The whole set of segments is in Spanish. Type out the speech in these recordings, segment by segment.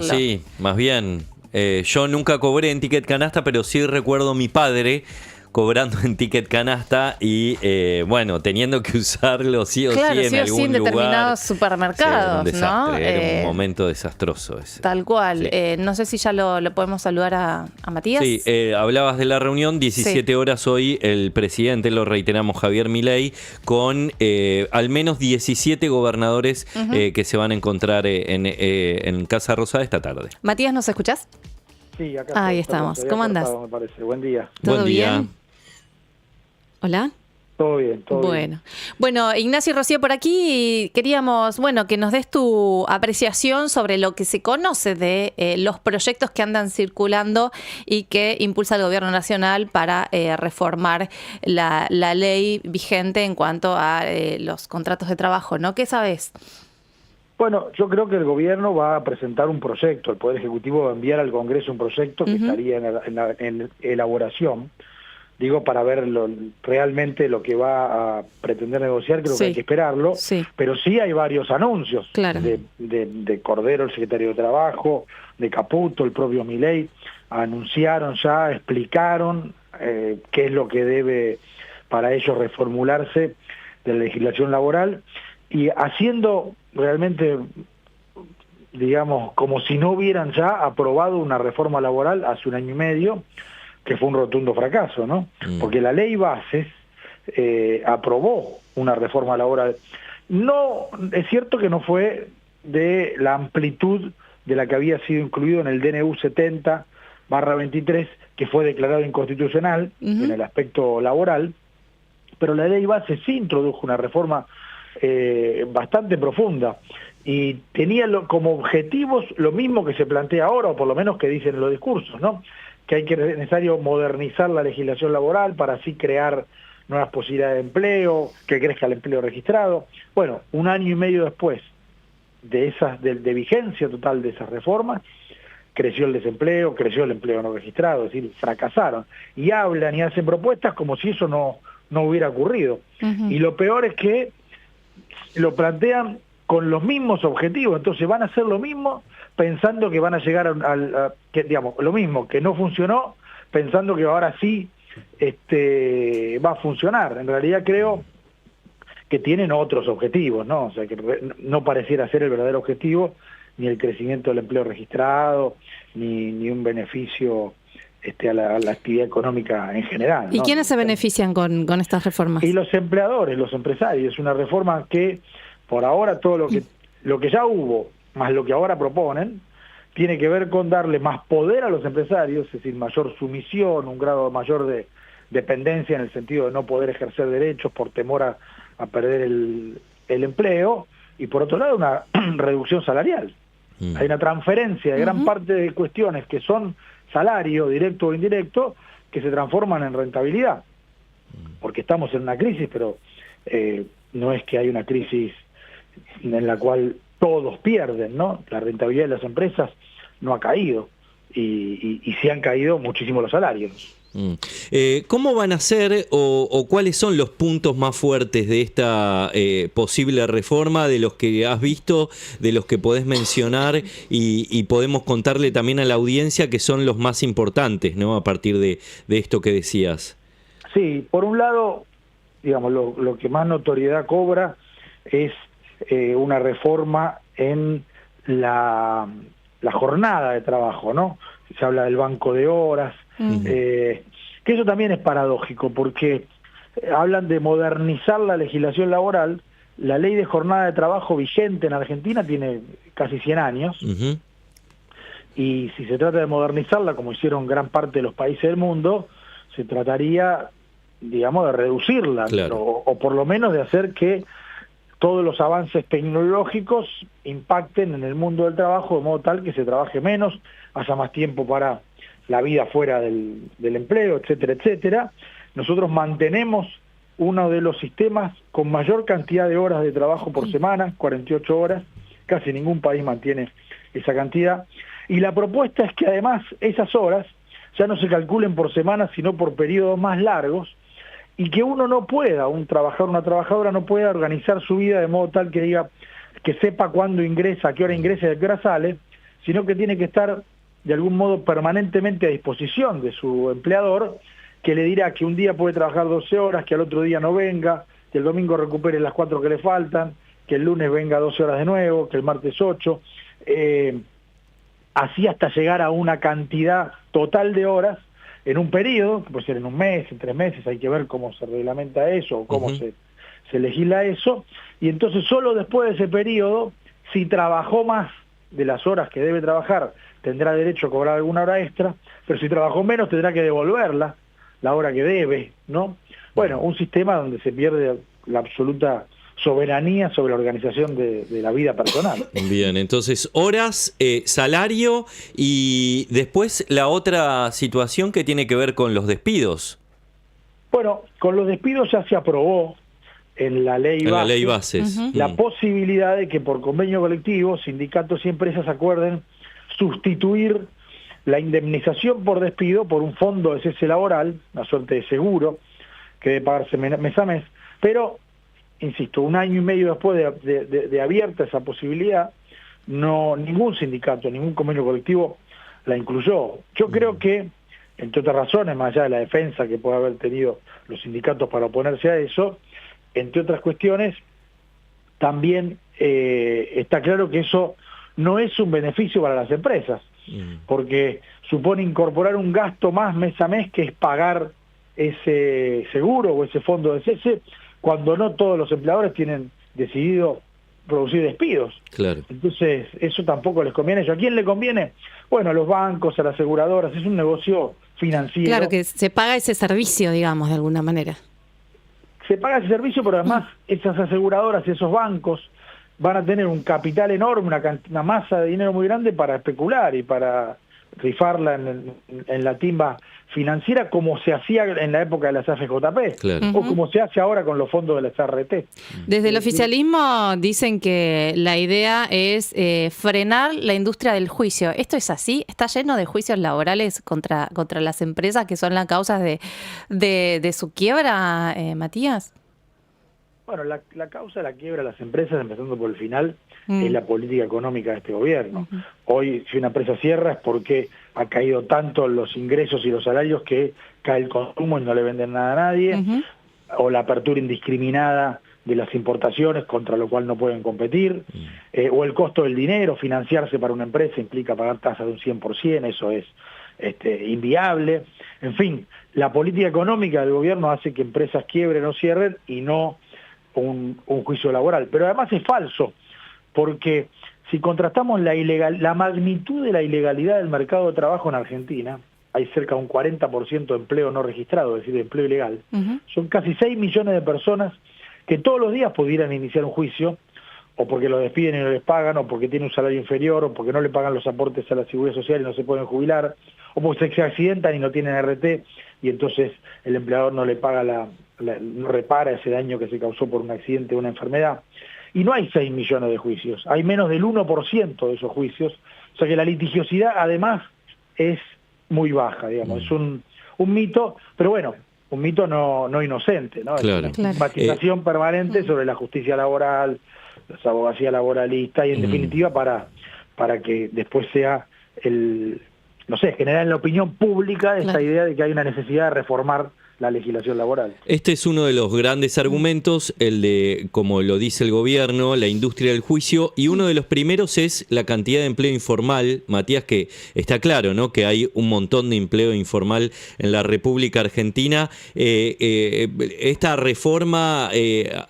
Sí, más bien. Yo nunca cobré en Ticket Canasta, pero sí recuerdo a mi padre cobrando en Ticket Canasta y, bueno, teniendo que usarlo sí o Claro, sí en sí o sí algún en lugar. determinados Sí, era un supermercados, ¿no? desastre, era un momento desastroso ese. Tal cual. Sí. No sé si ya lo podemos saludar a Matías. Sí, hablabas de la reunión, 17 horas hoy, el presidente, lo reiteramos, Javier Milei, con al menos 17 gobernadores que se van a encontrar en Casa Rosada esta tarde. Matías, ¿nos escuchás? Sí, acá Ahí estoy, estamos. se había ¿Cómo andás? cortado, me parece. Buen día. ¿Todo Buen día. bien? ¿Hola? Todo bien, todo bien. Bueno, Ignacio y Rocío por aquí, queríamos, que nos des tu apreciación sobre lo que se conoce de los proyectos que andan circulando y que impulsa el gobierno nacional para reformar la ley vigente en cuanto a los contratos de trabajo, ¿no? ¿Qué sabes? Bueno, yo creo que el gobierno va a presentar un proyecto, el Poder Ejecutivo va a enviar al Congreso un proyecto que estaría en elaboración. Digo, para ver realmente lo que va a pretender negociar, creo que hay que esperarlo, pero sí hay varios anuncios de Cordero, el secretario de Trabajo, de Caputo, el propio Milei, anunciaron ya, explicaron qué es lo que debe para ellos reformularse de la legislación laboral, y haciendo realmente, digamos, como si no hubieran ya aprobado una reforma laboral hace 1 año y medio, que fue un rotundo fracaso, ¿no? Porque la ley Bases aprobó una reforma laboral. No, es cierto que no fue de la amplitud de la que había sido incluido en el DNU 70/23, que fue declarado inconstitucional en el aspecto laboral, pero la ley Bases sí introdujo una reforma bastante profunda y tenía como objetivos lo mismo que se plantea ahora, o por lo menos que dicen en los discursos, ¿no? Que es necesario modernizar la legislación laboral para así crear nuevas posibilidades de empleo, que crezca el empleo registrado. Bueno, 1 año y medio después de vigencia total de esas reformas, creció el desempleo, creció el empleo no registrado, es decir, fracasaron. Y hablan y hacen propuestas como si eso no hubiera ocurrido. Y lo peor es que lo plantean con los mismos objetivos, entonces van a hacer lo mismo pensando que van a llegar digamos, lo mismo, que no funcionó, pensando que ahora sí va a funcionar. En realidad creo que tienen otros objetivos, ¿no? O sea, que no pareciera ser el verdadero objetivo, ni el crecimiento del empleo registrado, ni un beneficio a la actividad económica en general, ¿no? ¿Y quiénes se benefician con estas reformas? Y los empleadores, los empresarios. Es una reforma que, por ahora, todo lo que ya hubo, más lo que ahora proponen, tiene que ver con darle más poder a los empresarios, es decir, mayor sumisión, un grado mayor de dependencia en el sentido de no poder ejercer derechos por temor a perder el empleo, y por otro lado una reducción salarial. Hay una transferencia de gran parte de cuestiones que son salario, directo o indirecto, que se transforman en rentabilidad. Porque estamos en una crisis, pero no es que hay una crisis en la cual todos pierden, ¿no? La rentabilidad de las empresas no ha caído y sí han caído muchísimo los salarios. ¿Cómo van a ser o cuáles son los puntos más fuertes de esta posible reforma, de los que has visto, de los que podés mencionar y podemos contarle también a la audiencia que son los más importantes, ¿no? A partir de esto que decías. Sí, por un lado, digamos, lo que más notoriedad cobra es una reforma en la jornada de trabajo, ¿no? Se habla del banco de horas, que eso también es paradójico, porque hablan de modernizar la legislación laboral. La ley de jornada de trabajo vigente en Argentina tiene casi 100 años, y si se trata de modernizarla, como hicieron gran parte de los países del mundo, se trataría, digamos, de reducirla, o por lo menos de hacer que todos los avances tecnológicos impacten en el mundo del trabajo de modo tal que se trabaje menos, haya más tiempo para la vida fuera del empleo, etcétera, etcétera. Nosotros mantenemos uno de los sistemas con mayor cantidad de horas de trabajo por semana, 48 horas, casi ningún país mantiene esa cantidad, y la propuesta es que además esas horas ya no se calculen por semana, sino por periodos más largos, y que uno no pueda, un trabajador, una trabajadora no pueda organizar su vida de modo tal que diga, que sepa cuándo ingresa, a qué hora ingresa y a qué hora sale, sino que tiene que estar de algún modo permanentemente a disposición de su empleador, que le dirá que un día puede trabajar 12 horas, que al otro día no venga, que el domingo recupere las 4 que le faltan, que el lunes venga 12 horas de nuevo, que el martes 8, así hasta llegar a una cantidad total de horas en un periodo, que puede ser en un mes, en 3 meses, hay que ver cómo se reglamenta eso, o cómo se legisla eso, y entonces solo después de ese periodo, si trabajó más de las horas que debe trabajar, tendrá derecho a cobrar alguna hora extra, pero si trabajó menos tendrá que devolverla, la hora que debe, ¿no? Bueno, un sistema donde se pierde la absoluta soberanía sobre la organización de la vida personal. Bien, entonces horas, salario y después la otra situación que tiene que ver con los despidos. Bueno, con los despidos ya se aprobó en la ley bases la posibilidad de que por convenio colectivo sindicatos y empresas acuerden sustituir la indemnización por despido por un fondo de cese laboral, una suerte de seguro que debe pagarse mes a mes, pero insisto, 1 año y medio después de abierta esa posibilidad, ningún sindicato, ningún convenio colectivo la incluyó. Yo creo que, entre otras razones, más allá de la defensa que puede haber tenido los sindicatos para oponerse a eso, entre otras cuestiones, también está claro que eso no es un beneficio para las empresas, porque supone incorporar un gasto más mes a mes, que es pagar ese seguro o ese fondo de cese, cuando no todos los empleadores tienen decidido producir despidos. Claro. Entonces, eso tampoco les conviene. ¿A quién le conviene? Bueno, a los bancos, a las aseguradoras, es un negocio financiero. Claro, que se paga ese servicio, digamos, de alguna manera. Se paga ese servicio, pero además esas aseguradoras y esos bancos van a tener un capital enorme, una masa de dinero muy grande para especular y para rifarla en la timba financiera, como se hacía en la época de las AFJP, claro, o como se hace ahora con los fondos de la SRT. Desde el oficialismo dicen que la idea es frenar la industria del juicio. ¿Esto es así? ¿Está lleno de juicios laborales contra las empresas que son las causas de su quiebra, Matías? Bueno, la causa de la quiebra de las empresas, empezando por el final, es la política económica de este gobierno. Hoy, si una empresa cierra es porque ha caído tanto los ingresos y los salarios que cae el consumo y no le venden nada a nadie, o la apertura indiscriminada de las importaciones, contra lo cual no pueden competir, o el costo del dinero. Financiarse para una empresa implica pagar tasas de un 100%, eso es inviable. En fin, la política económica del gobierno hace que empresas quiebren o cierren y no un juicio laboral. Pero además es falso, porque si contrastamos la magnitud de la ilegalidad del mercado de trabajo en Argentina, hay cerca de un 40% de empleo no registrado, es decir, de empleo ilegal. Son casi 6 millones de personas que todos los días pudieran iniciar un juicio, o porque los despiden y no les pagan, o porque tienen un salario inferior, o porque no le pagan los aportes a la seguridad social y no se pueden jubilar, o porque se accidentan y no tienen RT, y entonces el empleador no le paga no repara ese daño que se causó por un accidente o una enfermedad. Y no hay 6 millones de juicios, hay menos del 1% de esos juicios, o sea que la litigiosidad además es muy baja, digamos, es un mito, pero bueno, un mito no inocente, ¿no? Claro. Es una estigmatización permanente sobre la justicia laboral, la abogacía laboralista, y en definitiva para que después sea generar en la opinión pública esta idea de que hay una necesidad de reformar la legislación laboral. Este es uno de los grandes argumentos, el de, como lo dice el gobierno, la industria del juicio, y uno de los primeros es la cantidad de empleo informal, Matías, que está claro, ¿no?, que hay un montón de empleo informal en la República Argentina. Esta reforma,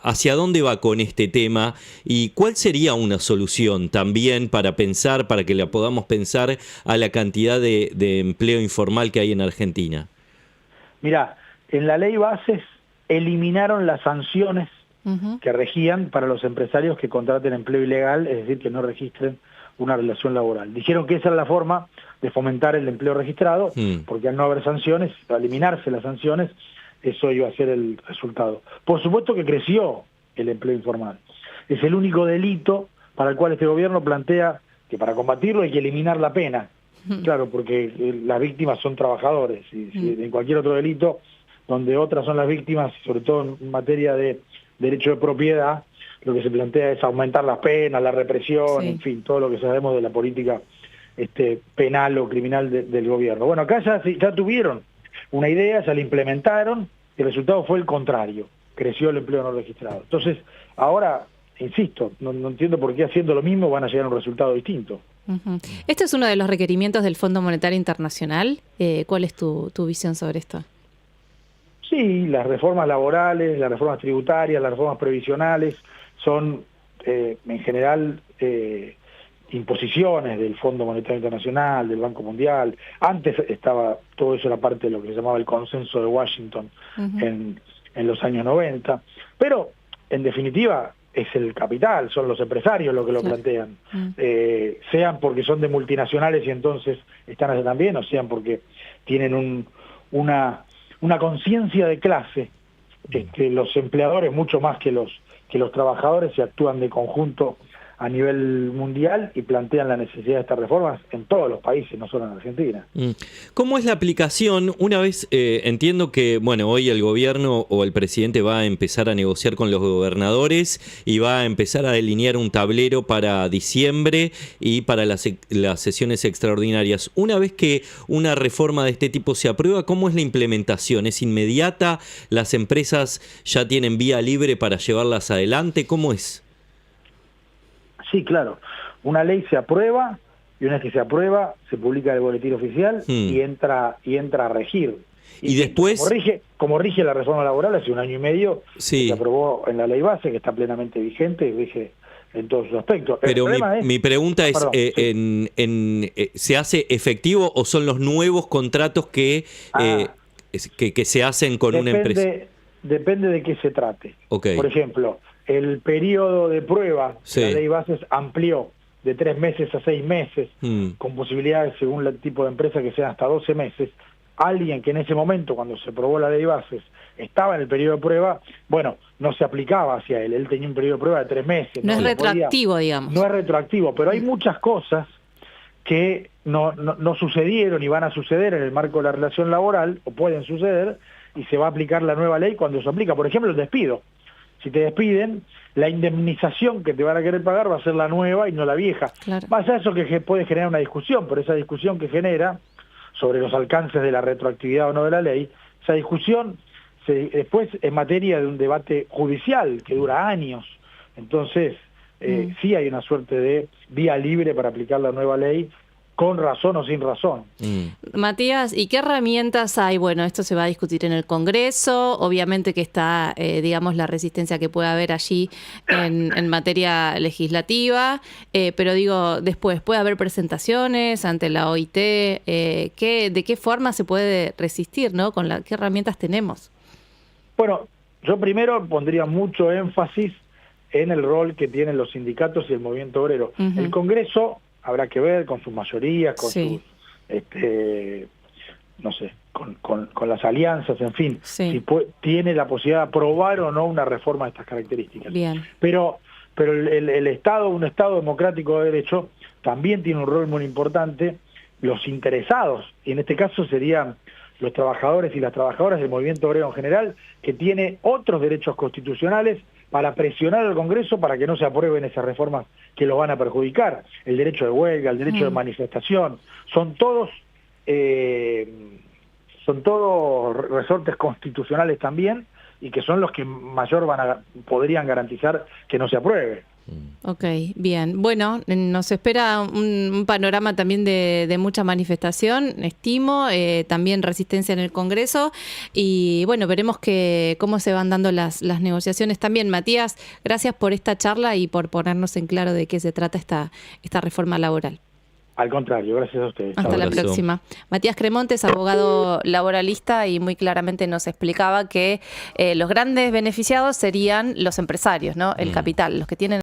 ¿hacia dónde va con este tema? ¿Y cuál sería una solución también para que la podamos pensar a la cantidad de empleo informal que hay en Argentina? Mirá, en la ley bases eliminaron las sanciones que regían para los empresarios que contraten empleo ilegal, es decir, que no registren una relación laboral. Dijeron que esa era la forma de fomentar el empleo registrado, porque al no haber sanciones, al eliminarse las sanciones, eso iba a ser el resultado. Por supuesto que creció el empleo informal. Es el único delito para el cual este gobierno plantea que para combatirlo hay que eliminar la pena. Claro, porque las víctimas son trabajadores, y en cualquier otro delito donde otras son las víctimas, sobre todo en materia de derecho de propiedad, lo que se plantea es aumentar las penas, la represión, en fin, todo lo que sabemos de la política penal o criminal del gobierno. Bueno, acá ya tuvieron una idea, ya la implementaron, y el resultado fue el contrario, creció el empleo no registrado. Entonces, ahora, insisto, no entiendo por qué haciendo lo mismo van a llegar a un resultado distinto. Este es uno de los requerimientos del Fondo Monetario Internacional. ¿Cuál es tu visión sobre esto? Sí, las reformas laborales, las reformas tributarias, las reformas previsionales son, en general, imposiciones del Fondo Monetario Internacional, del Banco Mundial. Antes estaba, todo eso era parte de lo que se llamaba el consenso de Washington en los años 90. Pero, en definitiva, es el capital, son los empresarios los que lo plantean. Sean porque son de multinacionales y entonces están allá también, o sean porque tienen una conciencia de clase, que los empleadores mucho más que los trabajadores se actúan de conjunto a nivel mundial y plantean la necesidad de estas reformas en todos los países, no solo en Argentina. ¿Cómo es la aplicación? Una vez entiendo que, bueno, hoy el gobierno o el presidente va a empezar a negociar con los gobernadores y va a empezar a delinear un tablero para diciembre y para las sesiones extraordinarias. Una vez que una reforma de este tipo se aprueba, ¿cómo es la implementación? ¿Es inmediata? ¿Las empresas ya tienen vía libre para llevarlas adelante? ¿Cómo es? Sí, claro. Una ley se aprueba y una vez que se aprueba se publica en el boletín oficial y entra a regir. Y después, como rige la reforma laboral, hace 1 año y medio se aprobó en la ley base, que está plenamente vigente y rige en todos sus aspectos. Pero mi pregunta es, ¿se hace efectivo o son los nuevos contratos que se hacen con una empresa? Depende de qué se trate. Okay. Por ejemplo, el periodo de prueba de la ley bases amplió de 3 meses a 6 meses, con posibilidades, según el tipo de empresa, que sean hasta 12 meses. Alguien que en ese momento, cuando se aprobó la ley bases, estaba en el periodo de prueba, bueno, no se aplicaba hacia él. Él tenía un periodo de prueba de 3 meses. No es retroactivo, digamos. No es retroactivo, pero hay muchas cosas que no sucedieron y van a suceder en el marco de la relación laboral, o pueden suceder, y se va a aplicar la nueva ley cuando se aplica. Por ejemplo, el despido. Si te despiden, la indemnización que te van a querer pagar va a ser la nueva y no la vieja. Claro. Más allá de eso que puede generar una discusión, pero esa discusión que genera sobre los alcances de la retroactividad o no de la ley, esa discusión después es materia de un debate judicial que dura años. Entonces, sí hay una suerte de vía libre para aplicar la nueva ley, con razón o sin razón. Matías, ¿y qué herramientas hay? Bueno, esto se va a discutir en el Congreso, obviamente que está, digamos, la resistencia que puede haber allí en materia legislativa, pero digo, después, ¿puede haber presentaciones ante la OIT? ¿De qué forma se puede resistir, ¿no? ¿Qué herramientas tenemos? Bueno, yo primero pondría mucho énfasis en el rol que tienen los sindicatos y el movimiento obrero. El Congreso habrá que ver con sus mayorías, con sus, no sé, con las alianzas, en fin, si tiene la posibilidad de aprobar o no una reforma de estas características. Bien. Pero el Estado, un Estado democrático de derecho, también tiene un rol muy importante. Los interesados, y en este caso serían los trabajadores y las trabajadoras del movimiento obrero en general, que tiene otros derechos constitucionales para presionar al Congreso para que no se aprueben esas reformas que los van a perjudicar. El derecho de huelga, el derecho de manifestación, son todos resortes constitucionales también, y que son los que mayor podrían garantizar que no se apruebe. Ok, bien. Bueno, nos espera un panorama también de mucha manifestación, estimo, también resistencia en el Congreso, y bueno, veremos cómo se van dando las negociaciones también. Matías, gracias por esta charla y por ponernos en claro de qué se trata esta reforma laboral. Al contrario, gracias a ustedes. Hasta la próxima. Matías Cremontes, abogado laboralista, y muy claramente nos explicaba que los grandes beneficiados serían los empresarios, ¿no? El capital, los que tienen